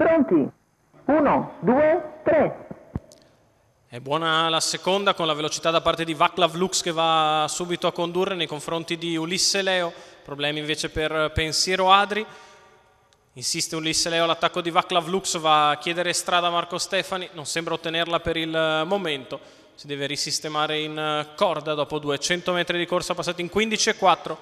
Pronti? 1, 2, 3. È buona la seconda con la velocità da parte di Vaclav Lux che va subito a condurre nei confronti di Ulisse Leo. Problemi invece per Pensiero Adri. Insiste Ulisse Leo, l'attacco di Vaclav Lux, va a chiedere strada a Marco Stefani, non sembra ottenerla per il momento. Si deve risistemare in corda dopo 200 metri di corsa passati in 15,4.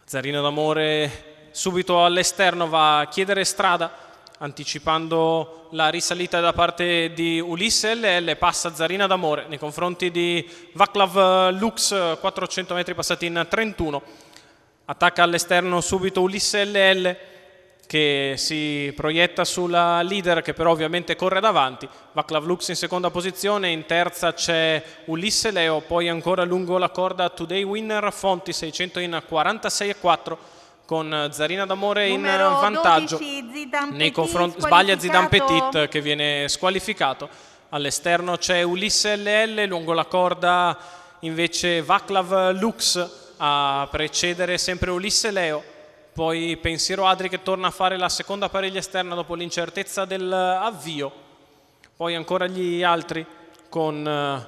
Zarina d'Amore subito all'esterno va a chiedere strada, anticipando la risalita da parte di Ulisse LL, passa Zarina d'Amore nei confronti di Vaclav Lux, 400 metri passati in 31. Attacca all'esterno subito Ulisse LL che si proietta sulla leader che però ovviamente corre davanti. Vaclav Lux in seconda posizione, in terza c'è Ulisse Leo, poi ancora lungo la corda Today Winner Fonti, 600 in 46,4. Con Zarina d'Amore in vantaggio 12, nei confronti, sbaglia Zidane Petit che viene squalificato. All'esterno c'è Ulisse LL, lungo la corda invece Vaclav Lux a precedere sempre Ulisse Leo. Poi Pensiero Adri che torna a fare la seconda pariglia esterna dopo l'incertezza dell'avvio. Poi ancora gli altri con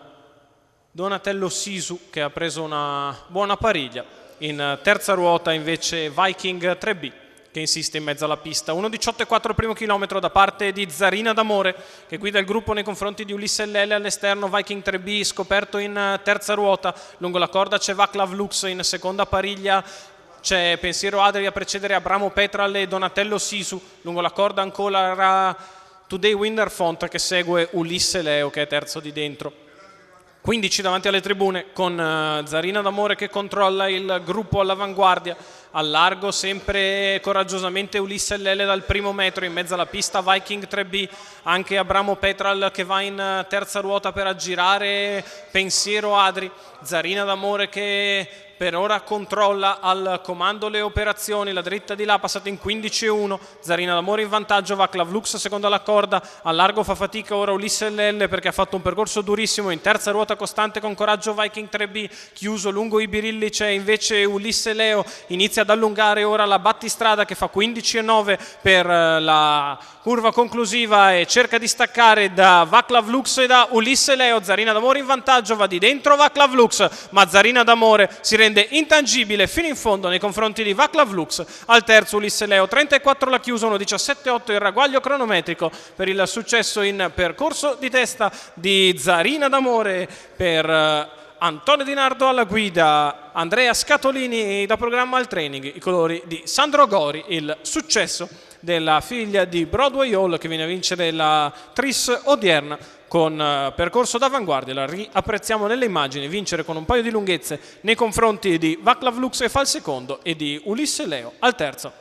Donatello Sisu che ha preso una buona pariglia. In terza ruota invece Viking 3B che insiste in mezzo alla pista. 1,18,4 il primo chilometro da parte di Zarina d'Amore che guida il gruppo nei confronti di Ulisse LL. All'esterno Viking 3B scoperto in terza ruota. Lungo la corda c'è Vaclav Lux, in seconda pariglia c'è Pensiero Adri a precedere Abramo Petral e Donatello Sisu. Lungo la corda ancora Today Winner Font che segue Ulisse Leo che è terzo di dentro. 15 davanti alle tribune con Zarina d'Amore che controlla il gruppo all'avanguardia. Al largo sempre coraggiosamente Ulisse LL dal primo metro, in mezzo alla pista Viking 3B, anche Abramo Petral che va in terza ruota per aggirare Pensiero Adri. Zarina d'Amore che per ora controlla al comando le operazioni, la dritta di là passata in 15,1. Zarina d'Amore in vantaggio, Vaclav Lux secondo alla corda, al largo fa fatica ora Ulisse LL perché ha fatto un percorso durissimo. In terza ruota costante con coraggio Viking 3B, chiuso lungo i birilli c'è invece Ulisse Leo, inizia ad allungare ora la battistrada che fa 15,9 per la curva conclusiva e cerca di staccare da Vaclav Lux e da Ulisse Leo. Zarina d'Amore in vantaggio, va di dentro Vaclav Lux, ma Zarina d'Amore si rende intangibile fino in fondo nei confronti di Vaclav Lux. Al terzo Ulisse Leo, 34 la chiusa, 1,17,8 il ragguaglio cronometrico per il successo in percorso di testa di Zarina d'Amore. Per Antonio Di Nardo alla guida, Andrea Scatolini da programma al training, i colori di Sandro Gori, il successo della figlia di Broadway Hall che viene a vincere la Tris odierna con percorso d'avanguardia. La riapprezziamo nelle immagini, vincere con un paio di lunghezze nei confronti di Vaclav Lux che fa il secondo e di Ulisse Leo al terzo.